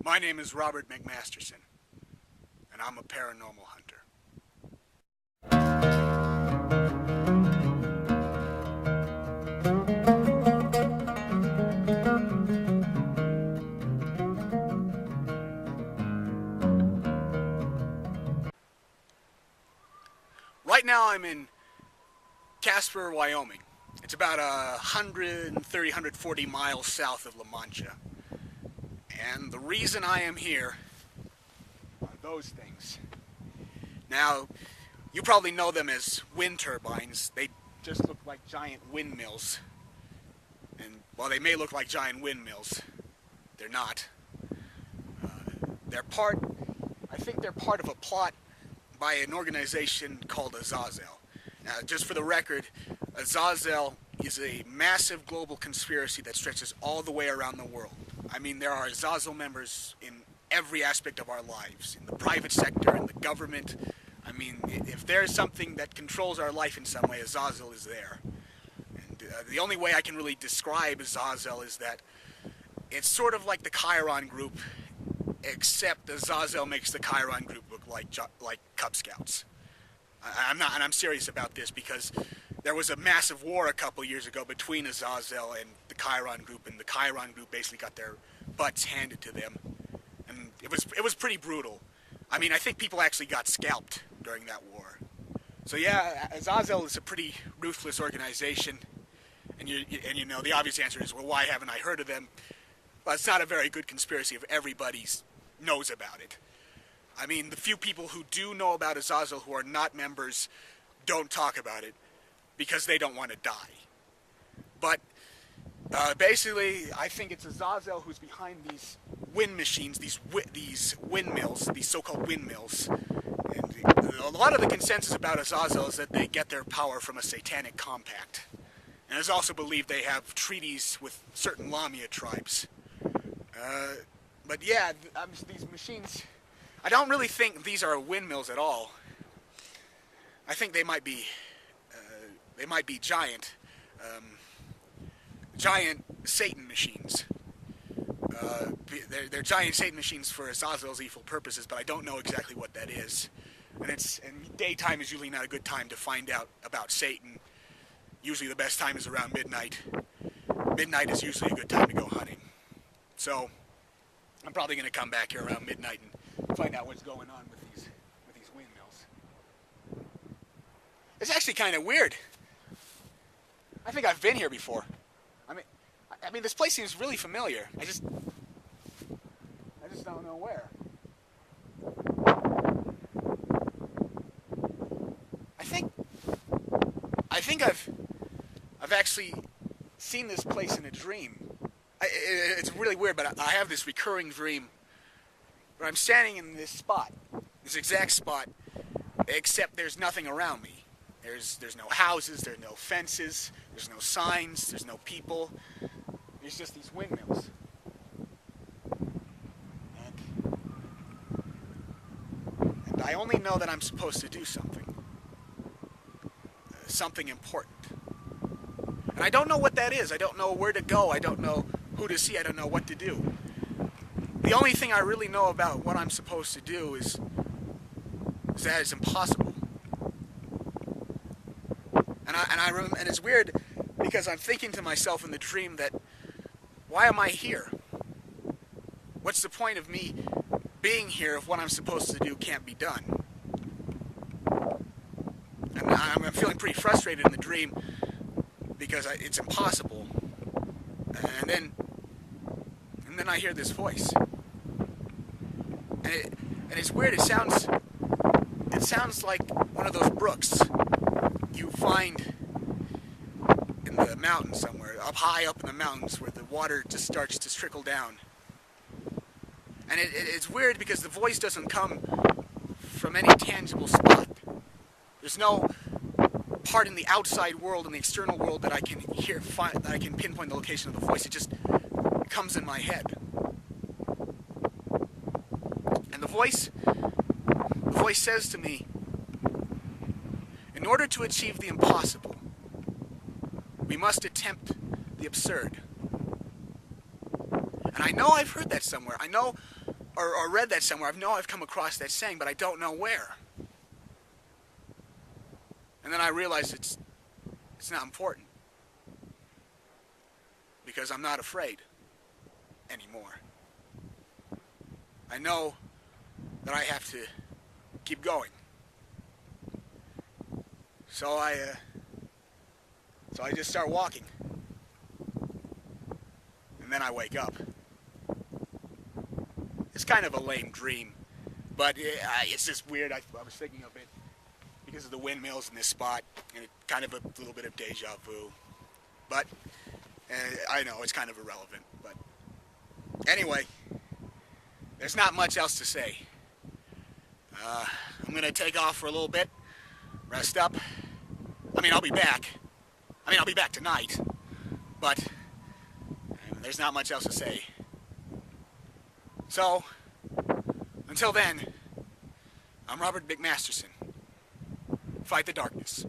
My name is Robert McMasterson, and I'm a paranormal hunter. Right now I'm in Casper, Wyoming. It's about 130, 140 miles south of La Mancha. And the reason I am here are those things. Now, you probably know them as wind turbines. They just look like giant windmills. And while they may look like giant windmills, they're not. I think they're part of a plot by an organization called Azazel. Now, just for the record, Azazel is a massive global conspiracy that stretches all the way around the world. I mean, there are Azazel members in every aspect of our lives, in the private sector, in the government. I mean, if there's something that controls our life in some way, Azazel is there. And the only way I can really describe Azazel is that it's sort of like the Chiron group, except Azazel makes the Chiron group look like Cub Scouts. I'm serious about this because there was a massive war a couple years ago between Azazel and the Chiron group, and the Chiron group basically got their butts handed to them, and it was pretty brutal. I mean, I think people actually got scalped during that war. So yeah, Azazel is a pretty ruthless organization, and you know the obvious answer is, well, why haven't I heard of them? Well, it's not a very good conspiracy if everybody knows about it. I mean, the few people who do know about Azazel who are not members don't talk about it because they don't want to die. But basically, I think it's Azazel who's behind these wind machines, these windmills, these so-called windmills. And a lot of the consensus about Azazel is that they get their power from a satanic compact. And it's also believed they have treaties with certain Lamia tribes. But yeah, these machines, I don't really think these are windmills at all. I think they might be giant Satan machines. They're giant Satan machines for Azazel's evil purposes, but I don't know exactly what that is. And daytime is usually not a good time to find out about Satan. Usually the best time is around midnight. Midnight is usually a good time to go hunting. So I'm probably going to come back here around midnight and find out what's going on with these windmills. It's actually kind of weird. I think I've been here before. I mean, this place seems really familiar. I just don't know where. I think I've actually seen this place in a dream. It's really weird, but I have this recurring dream where I'm standing in this spot, this exact spot, except there's nothing around me. There's no houses, there's no fences, there's no signs, there's no people. There's just these windmills. And I only know that I'm supposed to do something. Something important. And I don't know what that is. I don't know where to go. I don't know who to see. I don't know what to do. The only thing I really know about what I'm supposed to do is that it's impossible. And it's weird because I'm thinking to myself in the dream that, why am I here? What's the point of me being here if what I'm supposed to do can't be done? And I'm feeling pretty frustrated in the dream because it's impossible. And then I hear this voice. And it's weird. It sounds like one of those brooks you find in the mountains somewhere, up high up in the mountains where the water just starts to trickle down. And it's weird because the voice doesn't come from any tangible spot. There's no part in the outside world, in the external world, that I can that I can pinpoint the location of the voice. It just comes in my head. And the voice says to me, in order to achieve the impossible, we must attempt the absurd. And I know I've heard that somewhere. I know or read that somewhere. I know I've come across that saying, but I don't know where. And then I realized it's not important. Because I'm not afraid anymore. I know that I have to keep going. So I just start walking. And then I wake up. It's kind of a lame dream, but it's just weird. I was thinking of it because of the windmills in this spot, and it kind of a little bit of deja vu. But I know it's kind of irrelevant. But anyway, there's not much else to say. I'm going to take off for a little bit, rest up. I mean, I'll be back. I'll be back tonight. But there's not much else to say. So, until then, I'm Robert McMasterson. Fight the darkness.